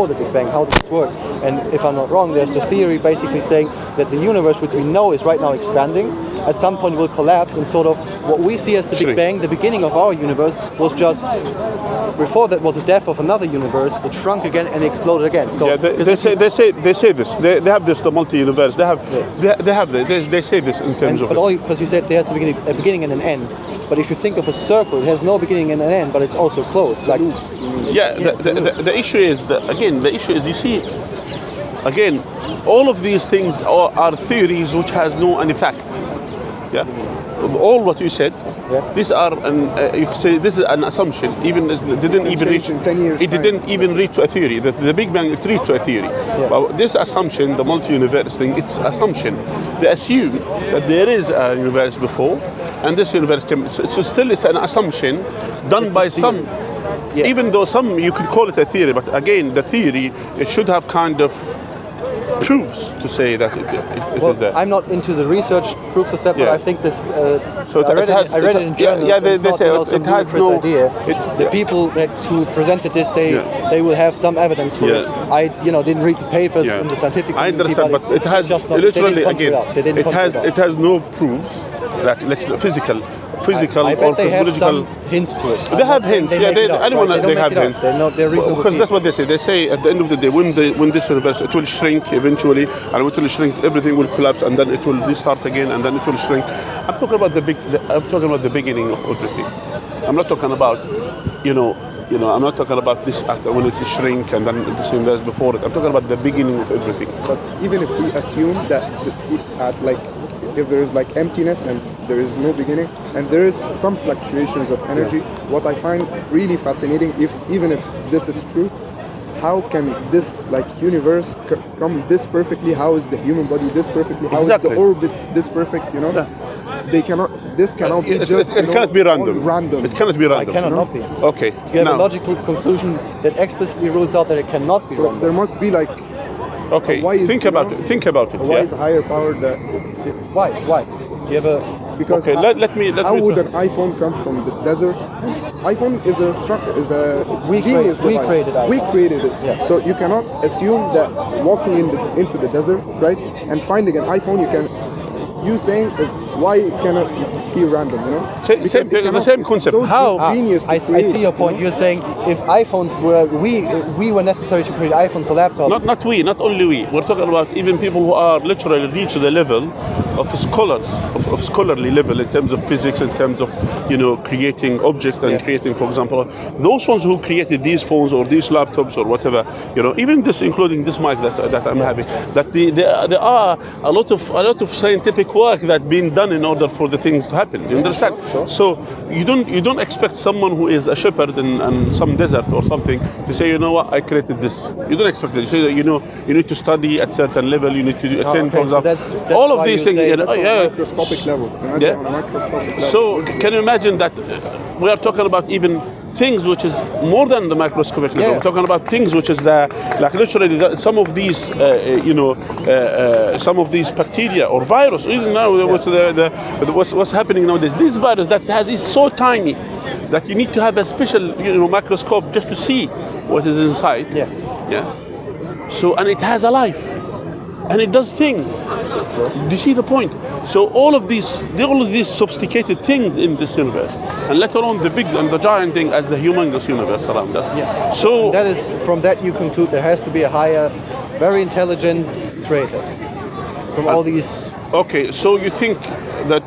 the Big Bang, how does this work? And if I'm not wrong, there's a theory basically saying that the universe, which we know is right now expanding, at some point will collapse, and sort of what we see as the Big Bang, the beginning of our universe, was just, before that was a death of another universe, it shrunk again and exploded again. So yeah, they say this. They have this, the multi-universe. They say this in terms of. But because you said there has to be a beginning and an end. But if you think of a circle, it has no beginning and an end, but it's also closed. Like, the issue is you see, again, all of these things are theories which has no any facts. Yeah, of all what you said, these are you could say this is an assumption. Even it didn't even reach. In 10 years it didn't even reach to a theory. The Big Bang it reached to a theory. But this assumption, the multi-universe thing, it's assumption. They assume that there is a universe before, and this universe came. So still, it's an assumption done by some. Yeah. Even though some you could call it a theory, but again, the theory it should have kind of proofs to say that it is there. I'm not into the research proofs of that, but I think this. So I read it in journals. Yeah, they say it has no idea. The people who presented this, they will have some evidence for it. I didn't read the papers in the scientific community. I understand, but it has just literally again. It has no proofs, like physical I bet or they have physical some hints to it. They have hints. They have hints. They're reasonable. Because that's what they say. They say at the end of the day, when this universe, it will shrink eventually, and when it will shrink, everything will collapse, and then it will restart again, and then it will shrink. I'm talking about the beginning of everything. I'm not talking about, I'm not talking about this after when it shrink and then the same as before it. I'm talking about the beginning of everything. But even if we assume that if there is like emptiness and there is no beginning and there is some fluctuations of energy, what I find really fascinating, even if this is true, how can this universe come this perfectly? How is the human body this perfectly? How is the orbits this perfect? They cannot. This cannot be just. It cannot be random. Random. It cannot be random. It cannot not be. Okay. You have a logical conclusion that explicitly rules out that it cannot be random. There must be like. Okay. Think about it. Think about it. Why is a higher power that? Why? Do you have a? Because okay, let me. How would an iPhone come from the desert? iPhone is a genius device. We created iPhone. We created it. Yeah. So you cannot assume that walking into the desert, right, and finding an iPhone, you saying is why cannot be random, The same concept. So How? Genius I see your point. You're saying if iPhones we were necessary to create iPhones or laptops. Not only we. We're talking about even people who are literally reach the level of scholars, of scholarly level in terms of physics, in terms of creating objects and creating, for example, those ones who created these phones or these laptops or whatever, even this, including this mic that I'm having, that there are a lot of scientific work that's been done in order for the things to happen. Do you understand? Sure. So you don't expect someone who is a shepherd in some desert or something to say, what, I created this. You don't expect that. You say that you need to study at certain level. You need to attend, for example. That's all of these things. On a microscopic level. On a microscopic level. So can you imagine that we are talking about even things which is more than the microscopic level. We're talking about things which is literally some of these some of these bacteria or virus. Even now what's happening nowadays, this virus that is so tiny that you need to have a special microscope just to see what is inside. So, and it has a life and it does things. Do you see the point? So all of these sophisticated things in this universe, and let alone the big and the giant thing as the humongous universe around us. So that is, from that you conclude there has to be a higher, very intelligent creator from all these. Okay, so you think that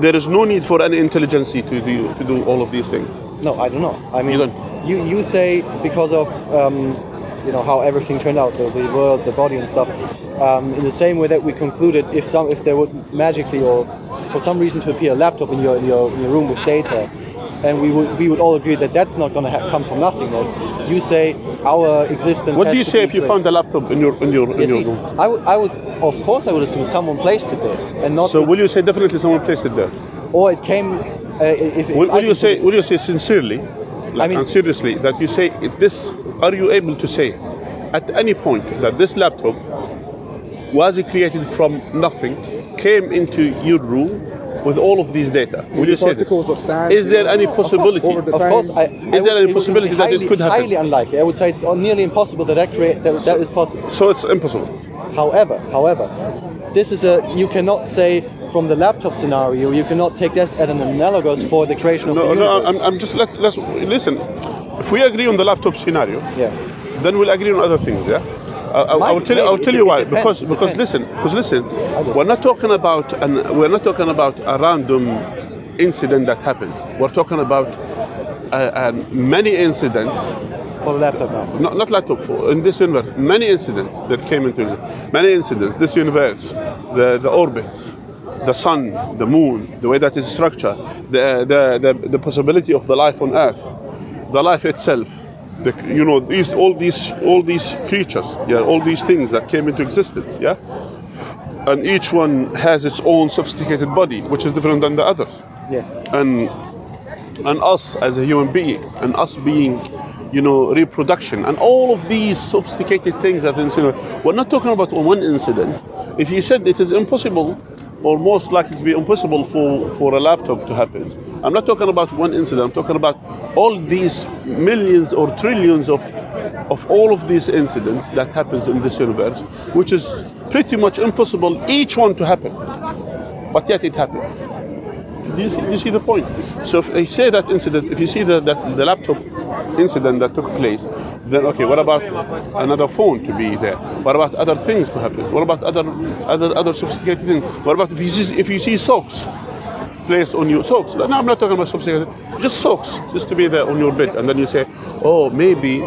there is no need for any intelligence to do all of these things? No, I don't know. I mean, you don't. You say because of how everything turned out, the world, the body and stuff. In the same way that we concluded, if there would magically or for some reason to appear a laptop in your room with data, and we would all agree that that's not going to come from nothingness. You say our existence. What do you say if you found a laptop in your room? I would, of course, I would assume someone placed it there, and not. So will you say definitely someone placed it there? Or it came. Will you say sincerely, and seriously, that you say this? Are you able to say at any point that this laptop was created from nothing, came into your room, with all of these data? Will you say this? Particles of sand. Is there any possibility? Over the Of time. course, Is there any possibility that it could happen? Highly unlikely. I would say it's nearly impossible that is possible. So it's impossible. However, this is you cannot say from the laptop scenario, you cannot take this as an analogous for the creation of the universe. I'm just let's listen. If we agree on the laptop scenario, Yeah. then we'll agree on other things. Yeah. I will tell you why. Because listen, we're not talking about a random incident that happens. We're talking about many incidents. For the laptop now. Not laptop. In this universe, many incidents that came into many incidents. This universe, the orbits, the sun, the moon, the way that it's structured, the possibility of the life on Earth, the life itself. All these creatures, yeah, all these things that came into existence, yeah, and each one has its own sophisticated body, which is different than the others. Yeah. And us as a human being, and us being, reproduction, and all of these sophisticated things that we're not talking about one incident. If you said it is impossible, or most likely to be impossible for a laptop to happen, I'm not talking about one incident. I'm talking about all these millions or trillions of all of these incidents that happens in this universe, which is pretty much impossible each one to happen, but yet it happened. Do you see the point? So if I say that incident, if you see the laptop incident that took place, then okay, what about another phone to be there? What about other things to happen? What about other sophisticated things? What about if you see socks placed on your socks? No, I'm not talking about sophisticated, just socks, just to be there on your bed, and then you say, oh, maybe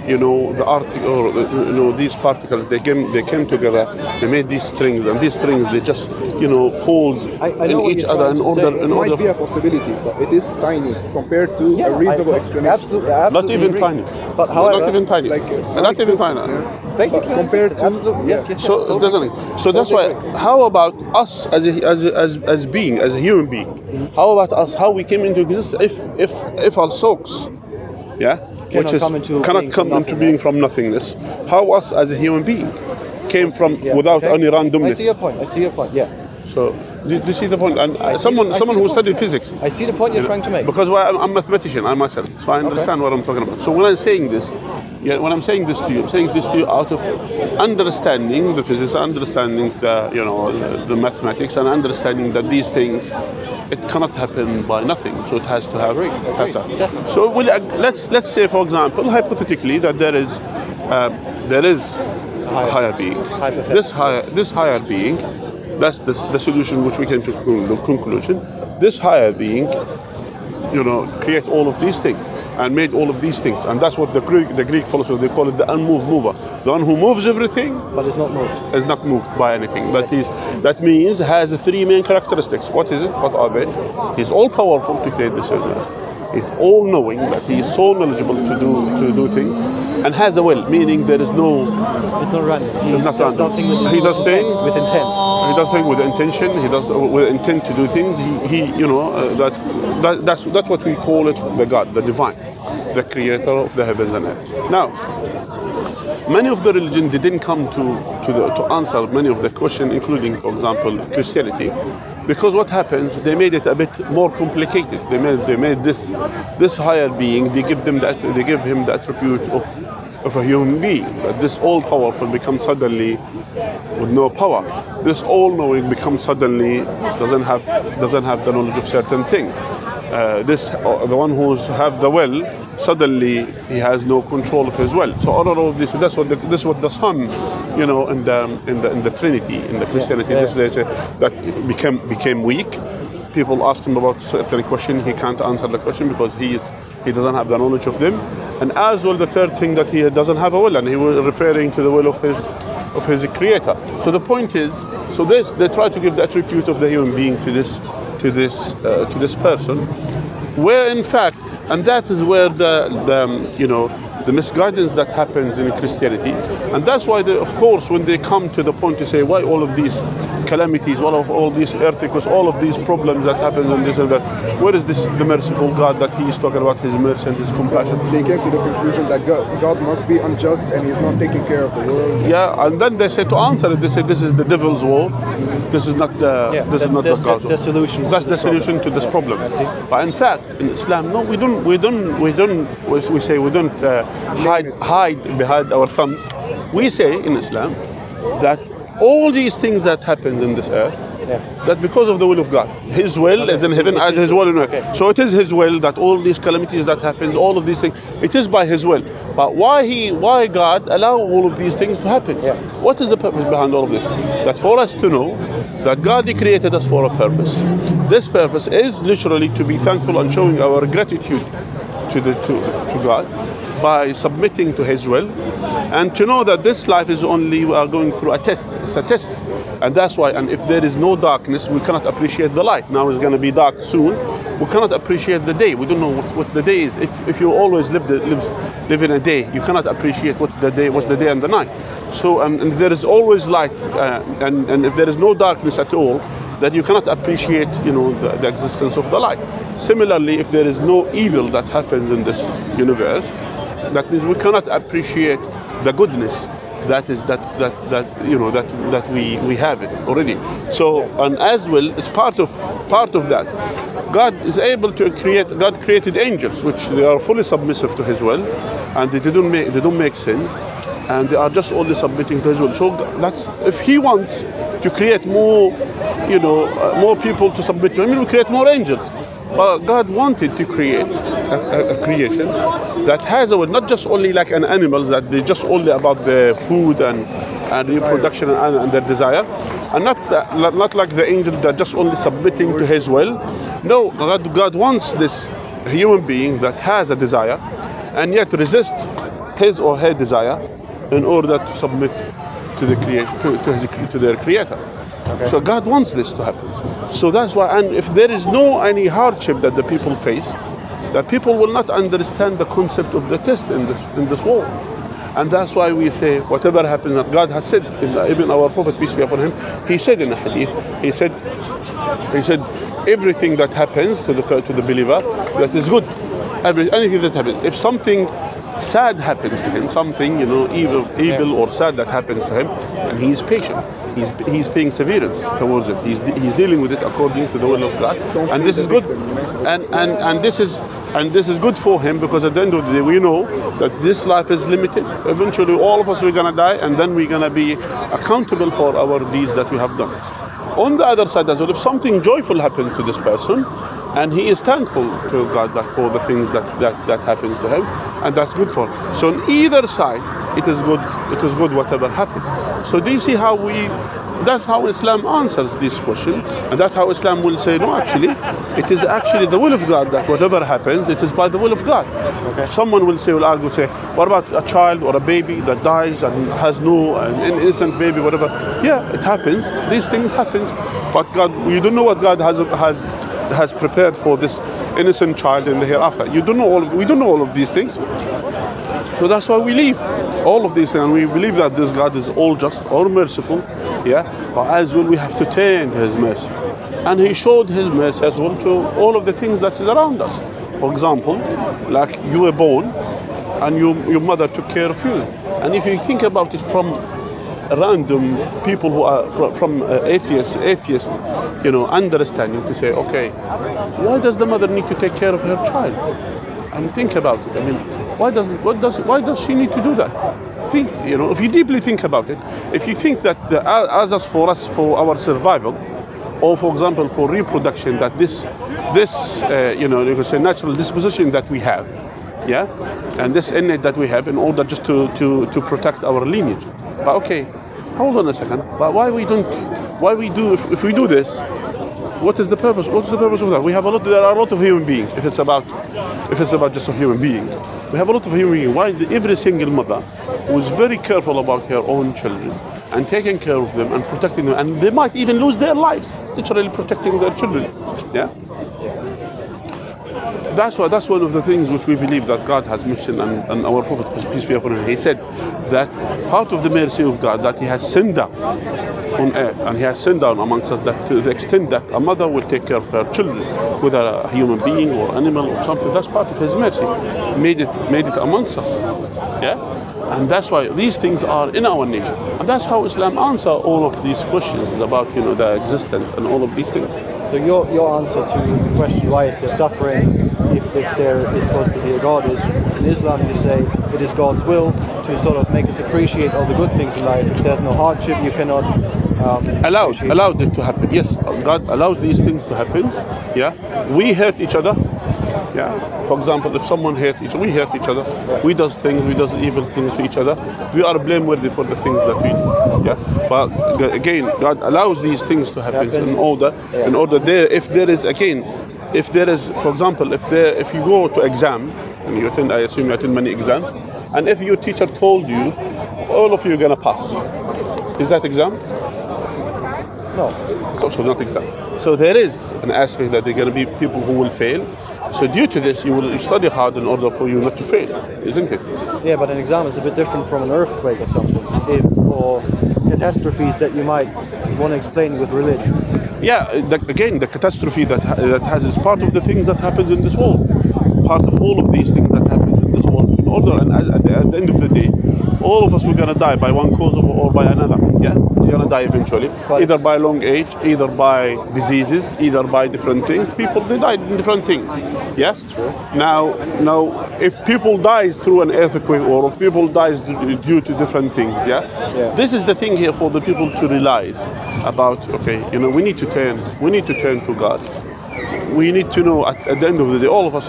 the article, or these particles, they came together, they made these strings, and these strings they just fold in each other in order. It might be a possibility, but it is tiny compared to a reasonable explanation. Absolutely Not even agree. tiny. But however, not even tiny. Not even tiny. basically But compared to absolutely, yes. So it doesn't. So that's why. How about us as a being, as a human being? How about us? How we came into existence? If our socks, yeah, Cannot come into being from nothingness. How us as a human being came from without any randomness? I see your point. Yeah. So do you see the point? And someone who studied physics. I see the point you're trying to make. Because I'm a mathematician, I myself, so I understand what I'm talking about. So when I'm saying this, when I'm saying this to you, I'm saying this to you out of understanding the physics, understanding the mathematics, and understanding that these things, it cannot happen by nothing. So it has to have. Definitely. So let's say, for example, hypothetically, that there is a higher being. This higher being. That's the solution which we came to the conclusion. This higher being, create all of these things and made all of these things, and that's what the Greek philosophers, they call it the unmoved mover. The one who moves everything, but is not moved. Is not moved by anything. That means has the three main characteristics. What is it? What are they? He's all powerful to create this universe. He's all knowing, that he is so knowledgeable to do things, and has a will, meaning there is no. It's not random. It's not random. He does things with intent. He does things with intention. He does with intent to do things. That's what we call it, the God, the divine, the creator of the heavens and earth. Now, many of the religions didn't come to answer many of the questions, including, for example, Christianity, because what happens? They made it a bit more complicated. They made this higher being. They give him the attribute of a human being. That this all-powerful becomes suddenly with no power. This all-knowing becomes suddenly doesn't have the knowledge of certain things. The one who's have the will, suddenly he has no control of his will. So all of this, that's what the Son, in the Trinity, in the Christianity, that became weak. People ask him about certain question, he can't answer the question because he doesn't have the knowledge of them. And as well, the third thing, that he doesn't have a will, and he was referring to the will of his creator. So the point is, they try to give the attribute of the human being to this person, where in fact, and that is where the misguidance that happens in Christianity. And that's why, of course, when they come to the point to say, why all of these calamities, all these earthquakes, all of these problems that happen and this and that, where is this the merciful God that he is talking about his mercy and his compassion? So they came to the conclusion that God must be unjust and he's not taking care of the world. Yeah, and then they say to answer it, they say this is the devil's war. This is not the that's the solution. That's the solution to this problem. I see. But in fact, in Islam, no, we don't hide behind our thumbs. We say in Islam that all these things that happen in this earth, that because of the will of God, His will is in heaven as His will in earth. Okay. So it is His will that all these calamities that happens, all of these things, it is by His will. But why God allow all of these things to happen? Yeah. What is the purpose behind all of this? That's for us to know that God created us for a purpose. This purpose is literally to be thankful and showing our gratitude to God by submitting to His will, and to know that this life is only, we are going through a test. It's a test, and that's why. And if there is no darkness, we cannot appreciate the light. Now it's going to be dark soon. We cannot appreciate the day. We don't know what the day is. If you always live in a day, you cannot appreciate what's the day and the night. So and if there is always light, and if there is no darkness at all, that you cannot appreciate, the existence of the light. Similarly, if there is no evil that happens in this universe, that means we cannot appreciate the goodness that we have it already. So, and as well, it's part of that. God is able to create. God created angels, which they are fully submissive to His will, and they don't make sins, and they are just only submitting to His will. So that's, if He wants to create more, more people to submit to Him, He will create more angels. But God wanted to create a creation that has a will, not just only like an animal that they just only about the food and reproduction and their desire, and not like the angel that just only submitting to His will. No, God wants this human being that has a desire and yet resist his or her desire in order to submit to the creation, to their Creator. Okay. So God wants this to happen. So that's why, and if there is any hardship that the people face, that people will not understand the concept of the test in this world. And that's why we say whatever happens, that God has said, even our Prophet, peace be upon him, he said in a hadith, he said everything that happens to the believer, that is good. Anything that happens. If something sad happens to him, something evil or sad that happens to him, and he is patient. He's paying severance towards it. He's dealing with it according to the will of God, and this is good. And this is good for him, because at the end of the day we know that this life is limited. Eventually, all of us we're gonna die, and then we're gonna be accountable for our deeds that we have done. On the other side as well, if something joyful happens to this person, and he is thankful to God for the things that happens to him, and that's good for him. So on either side, it is good whatever happens. So do you see how that's how Islam answers this question, and that's how Islam will say, no, actually, it is actually the will of God that whatever happens, it is by the will of God. Okay. Someone will argue, what about a child or a baby that dies and has an innocent baby, whatever? Yeah, it happens. These things happen. But God, you don't know what God has prepared for this innocent child in the hereafter. We don't know all of these things. So that's why we leave all of these things, and we believe that this God is all just, all merciful, but as well we have to turn to His mercy. And He showed His mercy as well to all of the things that is around us. For example, like you were born and your mother took care of you. And if you think about it from random people who are from atheist, understanding, to say, okay, why does the mother need to take care of her child? And think about it. I mean, why does she need to do that? Think, if you deeply think about it, if you think that for our survival, or for example for reproduction, that this you can say natural disposition that we have, and this innate that we have, in order just to protect our lineage. But okay, hold on a second. But if we do this, what is the purpose? What's the purpose of that? There are a lot of human beings. If it's about just a human being, we have a lot of human beings. Why every single mother was very careful about her own children and taking care of them and protecting them, and they might even lose their lives, literally protecting their children. that's one of the things which we believe that God has mentioned, and our Prophet, peace be upon him, he said that part of the mercy of God that he has sent down on earth, and he has sent down amongst us, that to the extent that a mother will take care of her children, whether a human being or animal or something, that's part of his mercy. Made it amongst us. Yeah? And that's why these things are in our nature. And that's how Islam answers all of these questions about, the existence and all of these things. So your answer to the question, why is there suffering if there is supposed to be a God, is in Islam you say it is God's will to sort of make us appreciate all the good things in life. If there's no hardship, you cannot allowed it to happen. Yes, God allows these things to happen. Yeah, we hurt each other. Yeah, for example, if someone hurt each other, we hurt each other. We does evil things to each other. We are blameworthy for the things that we do. Yeah, but again, God allows these things to happen in order there. If there is, for example, if you go to exam and you attend, I assume you attend many exams, and if your teacher told you all of you are gonna pass, is that exam? No. It's also not exam. So there is an aspect that there are going to be people who will fail. So due to this, you study hard in order for you not to fail, isn't it? Yeah, but an exam is a bit different from an earthquake or something, or catastrophes that you might want to explain with religion. Yeah, the catastrophe that has is part of the things that happens in this world. Part of all of these things that happen in this world. In order, and at the end of the day, all of us we're gonna die by one cause or by another. Yeah, we're gonna die eventually, either by long age, either by diseases, either by different things. People they die in different things. Yes. True. Now, if people dies through an earthquake or if people dies due to different things, yeah. This is the thing here for the people to realize about. Okay, we need to turn to God. We need to know at the end of the day, all of us,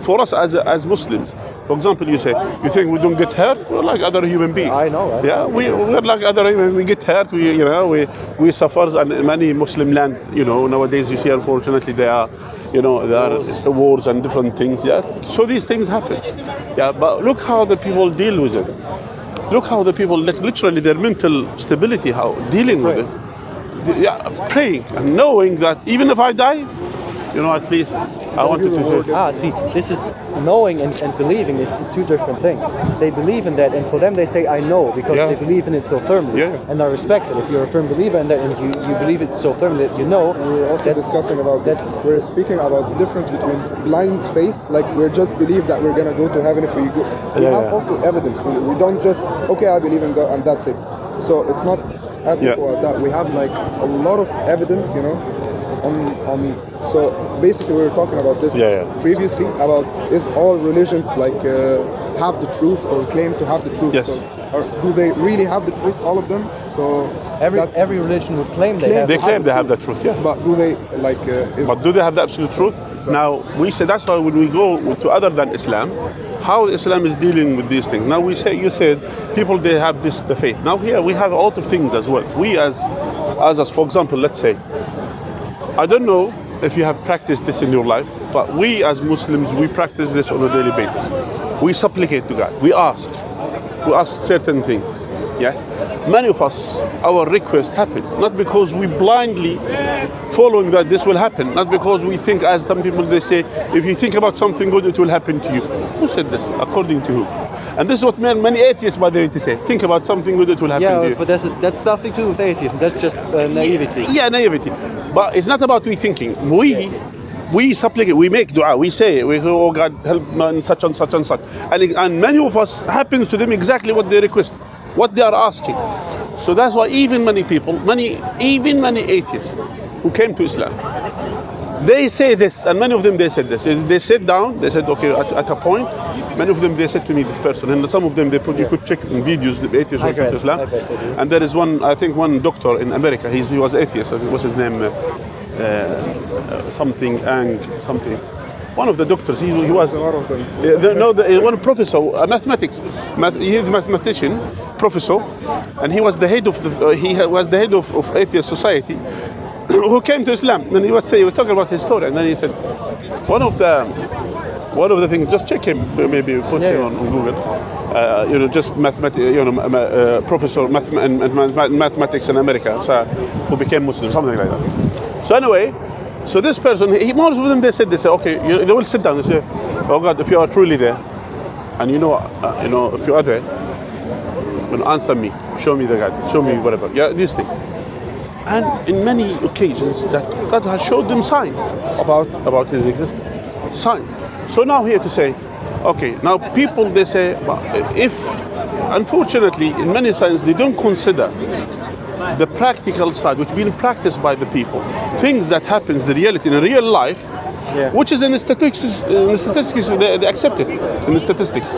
for us as Muslims, for example, you think we don't get hurt? We're like other human beings. I know, right? Yeah, we're like other human. We get hurt. We suffer, and many Muslim land, nowadays you see, unfortunately, there are wars and different things. Yeah, so these things happen. Yeah, but look how the people deal with it. Look how the people, literally, their mental stability, how dealing with it. Yeah, praying and knowing that even if I die, at least I wanted to say. See, this is knowing and believing is two different things. They believe in that, and for them they say I know because they believe in it so firmly. Yeah. And I respect it. If you're a firm believer in that and you believe it so firmly that we're also discussing about this. We're speaking about the difference between blind faith, like we're just believe that we're gonna go to heaven if we go. We have also evidence. We don't just I believe in God and that's it. So it's not as simple as that. We have like a lot of evidence, so basically we were talking about this previously about is all religions like have the truth or claim to have the truth. Yes. So do they really have the truth, all of them? So every religion would claim they claim they have the truth. Yeah. But do they But do they have the absolute truth? Exactly. Now we say that's why when we go to other than Islam, how Islam is dealing with these things. Now you said people they have the faith. Now here we have a lot of things as well. We as for example, let's say, I don't know if you have practiced this in your life, but we as Muslims we practice this on a daily basis. We supplicate to God. We ask certain things. Yeah. Many of us, our request happens not because we blindly following that this will happen, not because we think, as some people they say, if you think about something good, it will happen to you. Who said this? According to who? And this is what many atheists, by the way, to say. Think about something good, it will happen to you. Yeah, but that's nothing to do with atheism. That's just naivety. Yeah, naivety. But it's not about we thinking. We supplicate, we make dua, we say, oh God, help man such and such and such. And many of us happens to them exactly what they request, what they are asking. So that's why even many people, even many atheists who came to Islam, they say this, and many of them they said this. They sat down, they said, okay, at a point, many of them they said to me this person, and some of them you could check in videos, the atheists who came to Islam. And there is one doctor in America, he was atheist, what's his name? Something. One of the doctors, he was one professor, mathematics. He is a mathematician, professor, and he was the head of atheist society, who came to Islam. And he was talking about his story, and then he said, one of the things. Just check him, maybe put him on Google. Just mathematics, professor in mathematics in America, so who became Muslim, something like that. So anyway, So this person, most of them, they say, okay, they will sit down and say, oh God, if you are truly there, and if you are there, answer me, show me the God, show me whatever, yeah, this thing. And in many occasions, that God has showed them signs about His existence, signs. So now here to say, okay, now people, they say, if, unfortunately, in many signs, they don't consider the practical side, which being practiced by the people, things that happens, the reality in a real life, which is in the statistics, they accept it in the statistics.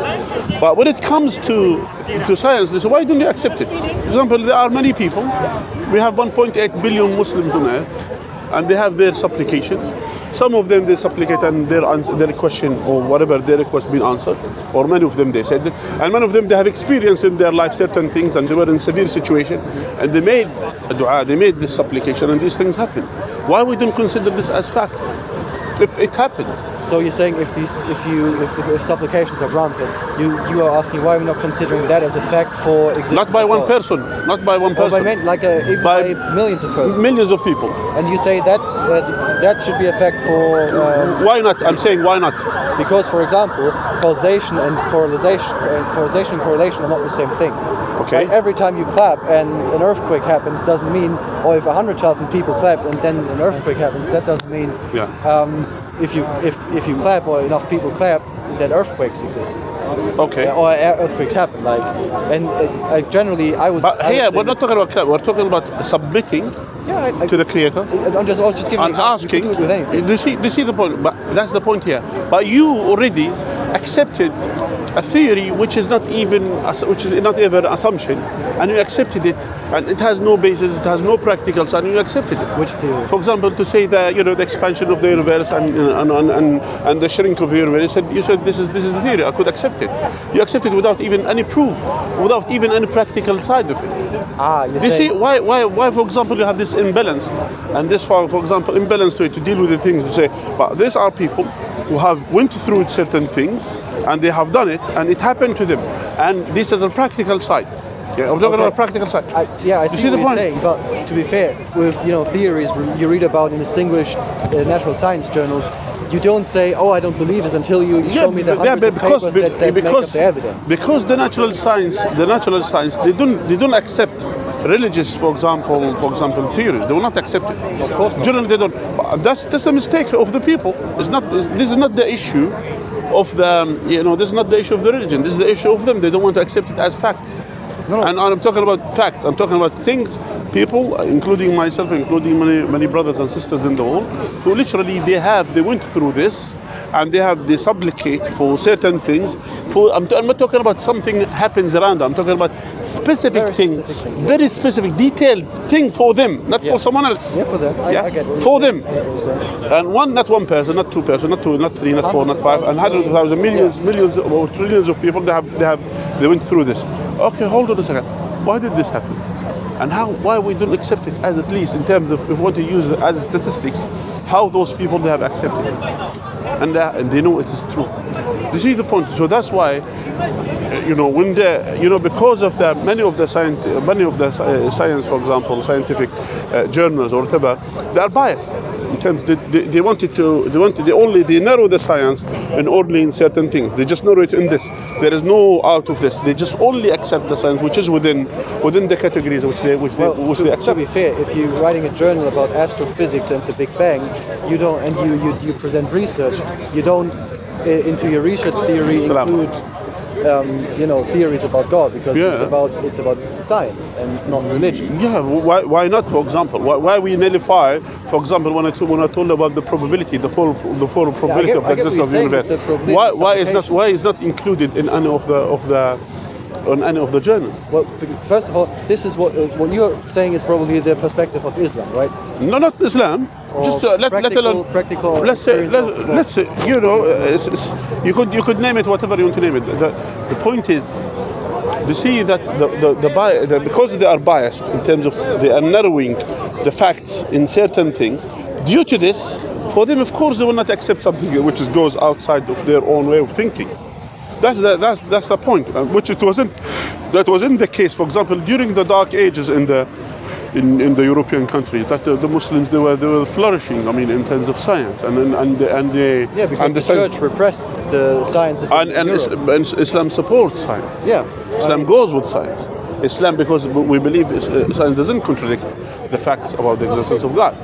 But when it comes to science, they say, why don't you accept it? For example, there are many people. We have 1.8 billion Muslims on earth, and they have their supplications. Some of them, they supplicate and their question or whatever their request been answered, or many of them, they said that, and many of them, they have experienced in their life certain things, and they were in severe situation, and they made a dua, they made this supplication, and these things happened. Why we don't consider this as fact if it happens? So you're saying if supplications are granted, you are asking why we're not considering that as a fact for existence? Not by one person, not by one person. Even by millions of persons. Millions of people. And you say that that should be a fact for... why not? I'm saying why not? Because, for example, causation and correlation are not the same thing. Okay. Like every time you clap and an earthquake happens doesn't mean, or if 100,000 people clap and then an earthquake happens, that doesn't mean if you clap or enough people clap, that earthquakes exist. Okay. Or earthquakes happen. Generally, I was. But here we're not talking about clap. We're talking about submitting to the Creator. I was just giving and asking. You could do it with anything. Do you see the point? But that's the point here. But you already accepted a theory which is not even an assumption, and you accepted it, and it has no basis, it has no practical side, and you accepted it. Which theory? For example, to say that the expansion of the universe and the shrink of the universe. You said this is the theory. I could accept it. You accept it without even any proof, without even any practical side of it. You see why? For example, you have this imbalance, and this for example imbalance to deal with the things. You say, but these are people who have went through certain things, and they have done it, and it happened to them, and this is a practical side. Yeah, I'm talking about practical side. I see what you're saying, but to be fair, with theories you read about in distinguished natural science journals, you don't say, oh, I don't believe this until you show me the hundreds of papers that make up the evidence. Because the natural science, they don't accept religious, for example, theories. They will not accept it. Of course not. Generally, they don't. That's the mistake of the people. This is not the issue of the, this is not the issue of the religion. This is the issue of them. They don't want to accept it as facts. No. And I'm talking about facts. I'm talking about things, people, including myself, including many brothers and sisters in the world, who literally they went through this, and they supplicate for certain things. I'm not talking about something happens around them. I'm talking about very specific, detailed thing for them, not for someone else. Yeah, for them. I get it. For them. And not one person, not two persons, not two, not three, not four, not five, and hundreds of thousands, millions or trillions of people. They went through this. Okay, hold on a second. Why did this happen? And why we don't accept it as, at least in terms of, if we want to use it as statistics, how those people they have accepted it, and they know it is true. You see the point? So that's why, when because of many of the science, for example, scientific journals or whatever, they are biased in terms they narrow the science and only in certain things. They just narrow it in this. There is no out of this. They just only accept the science which is within the categories which they accept. To be fair, if you're writing a journal about astrophysics and the Big Bang, you don't, and you present research, you don't into your research theory include theories about God, because it's about science and not religion. Yeah, why not? For example, why we nullify? For example, when I told about the probability, the full probability of the existence of the universe, why is not included in any of the journals? Well, first of all, this is what you're saying is probably the perspective of Islam, right? No, not Islam. Or just let alone practical. Let's say you could name it whatever you want to name it. The point is, you see that because they are biased in terms of they are narrowing the facts in certain things. Due to this, for them, of course, they will not accept something which goes outside of their own way of thinking. That's the point, which that wasn't the case. For example, during the Dark Ages in in the European countries, that the Muslims they were flourishing. I mean, in terms of science and the because the church repressed the sciences and Europe. Islam supports science. Yeah, Islam goes with science. Islam, because we believe science doesn't contradict the facts about the existence of God.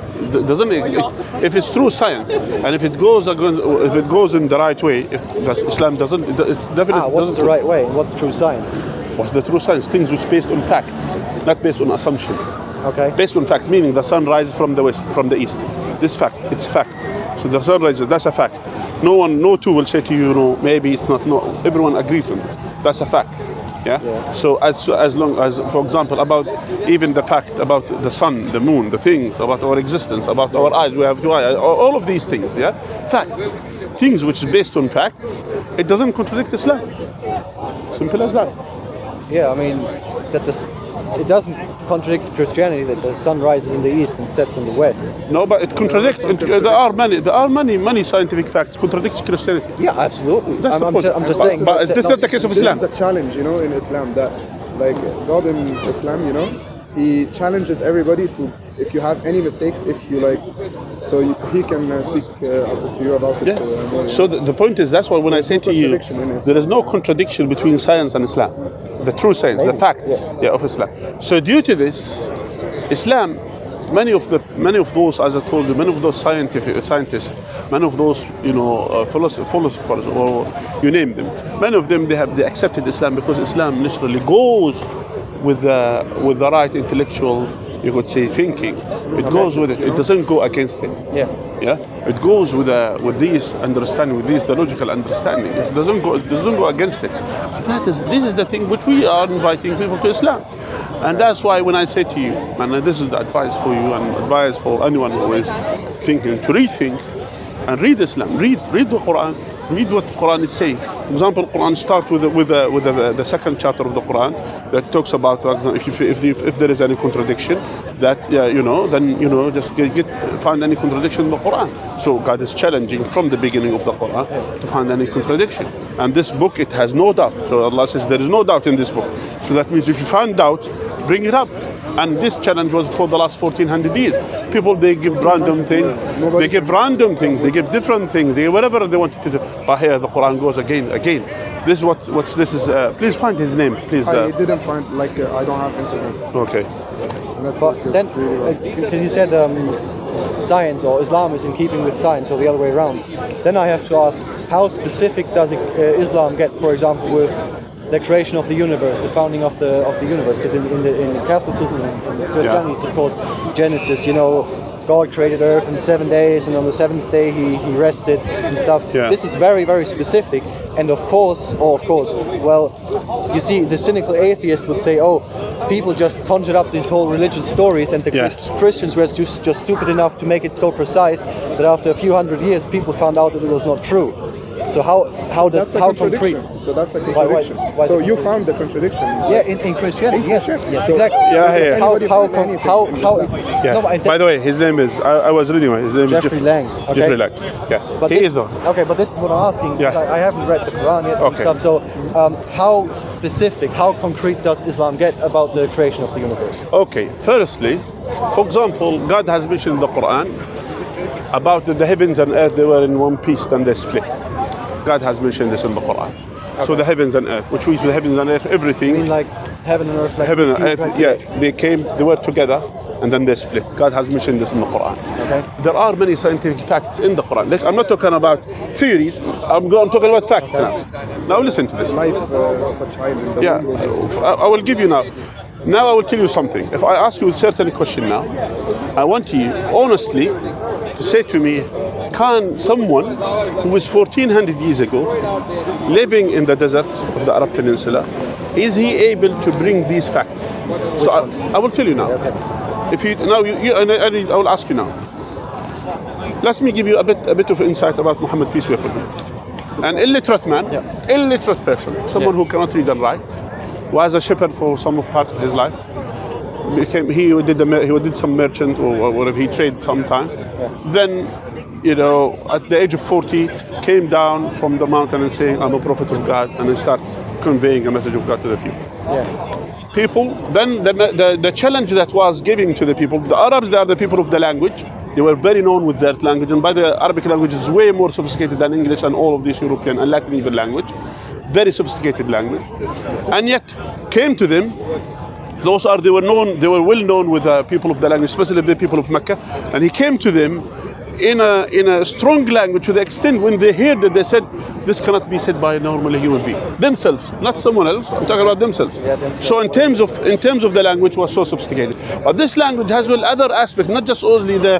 If it's true science, and if it goes in the right way, Islam doesn't. It definitely. What's the right way? What's true science? What's the true science? Things which based on facts, not based on assumptions. Okay. Based on facts, meaning the sun rises from the west, from the east. This fact, it's a fact. So the sun rises, that's a fact. No two will say to you, maybe it's not. No, everyone agrees on this. That's a fact. Yeah? So as long as, for example, about even the fact about the sun, the moon, the things about our existence, about our eyes, we have two eyes, all of these things, yeah, facts, things which is based on facts, it doesn't contradict Islam. Simple as that. Yeah, I mean it doesn't contradict Christianity that the sun rises in the east and sets in the west. No, but it contradicts. There are many scientific facts contradict Christianity. Yeah, absolutely. That's the point. I'm just saying. But is this not the case of Islam? This is a challenge, in Islam, that like God in Islam, He challenges everybody to, if you have any mistakes, if you like, so He can speak to you about it. More, So the point is, that's why when I say to you, there is no contradiction between science and Islam, the true science, the facts, of Islam. So due to this, Islam, many of those, as I told you, many of those scientists, many of those philosophers, or you name them, many of them they accepted Islam because Islam literally goes with the right intellectual, you could say, thinking. It goes with it. It doesn't go against it. Yeah. It goes with this understanding, with the logical understanding. It doesn't go against it. And this is the thing which we are inviting people to Islam. And that's why when I say to you, and this is the advice for you and advice for anyone who is thinking to rethink and read Islam, read the Quran, read what the Quran is saying. For example, the Quran starts with the second chapter of the Quran that talks about, if there is any contradiction, that then just find any contradiction in the Quran. So God is challenging from the beginning of the Quran to find any contradiction. And this book, it has no doubt. So Allah says there is no doubt in this book. So that means if you find doubt, bring it up. And this challenge was for the last 1400 years. People, they give random things. They give random things. They give different things. They give whatever they want to do. But here the Quran goes again. This is this is. Please find his name, please. I didn't find, I don't have internet. Okay. But then, because you said science or Islam is in keeping with science, or the other way around, then I have to ask, how specific does Islam get, for example, with the creation of the universe, the founding of the universe? Because in Catholicism and Christianity, it's of course Genesis. God created Earth in 7 days, and on the seventh day he rested and stuff. Yeah. This is very, very specific, and of course, well, you see, the cynical atheist would say, people just conjured up these whole religious stories, and the Christians were just stupid enough to make it so precise that after a few hundred years, people found out that it was not true. So how concrete? So that's a contradiction. Why so you found the contradiction. Yeah, in Christianity, yes, So exactly. Yeah. How? No, By the way, his name is. I was reading his name Jeffrey is Lang. Okay. Jeffrey Lang. Yeah. But He this, is though. Okay, but this is what I'm asking, because I haven't read the Quran yet and Okay. stuff. So how specific, how concrete does Islam get about the creation of the universe? Okay. Firstly, for example, God has mentioned in the Quran about the heavens and earth. They were in one piece, then they split. God has mentioned this in the Quran. Okay. So the heavens and earth, which means the heavens and earth, everything. You mean like heaven and earth? Like heaven and earth, they were together and then they split. God has mentioned this in the Quran. Okay. There are many scientific facts in the Quran. I'm not talking about theories. I'm talking about facts now. Now listen to this. Life of a child in the womb. I will give you now. Now I will tell you something. If I ask you a certain question now, I want you honestly to say to me, can someone who was 1400 years ago living in the desert of the Arab Peninsula, is he able to bring these facts? So I will tell you now. Okay. If you now, I will ask you now. Let me give you a bit of insight about Muhammad, peace be upon him. An illiterate man, illiterate person, someone who cannot read and write, was a shepherd for some part of his life. He did some merchant or whatever, he traded sometime. Then, at the age of 40, came down from the mountain and saying, I'm a prophet of God, and then starts conveying a message of God to the people. people, then the challenge that was given to the people, the Arabs, they are the people of the language. They were very known with their language, and by the Arabic language is way more sophisticated than English and all of these European and Latin even language. Very sophisticated language. And yet came to them, they were well known with the people of the language, especially the people of Mecca. And he came to them in a strong language to the extent when they heard it, they said, this cannot be said by a normal human being. Themselves, not someone else. We're talking about themselves. So in terms of the language, it was so sophisticated. But this language has other aspects, not just only the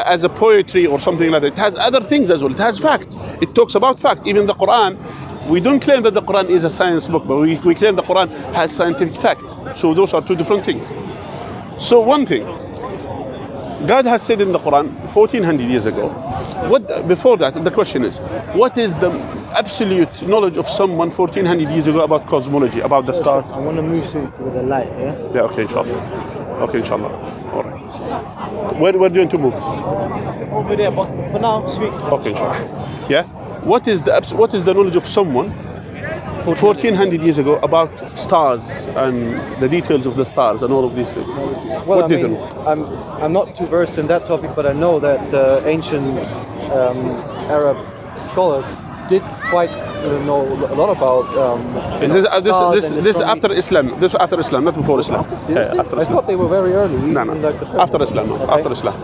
as a poetry or something like that. It has other things as well. It has facts. It talks about fact. Even the Quran. We don't claim that the Quran is a science book, but we claim the Quran has scientific facts. So those are two different things. So one thing, God has said in the Quran 1400 years ago. Before that, the question is, what is the absolute knowledge of someone 1400 years ago about cosmology, about the stars? I want to move to the light, yeah? Yeah, okay, inshallah. Okay, inshallah. All right. Where do you want to move? Over there, but for now, speak. Okay, inshallah. Yeah? What is the knowledge of someone 1400 years ago about stars and the details of the stars and all of these things? Well, I'm not too versed in that topic, but I know that the ancient Arab scholars did quite know a lot lot about this after Islam. This after Islam, not before Islam. Seriously? After I Islam. thought they were very early. No. Like the After Islam. No. Okay. After Islam.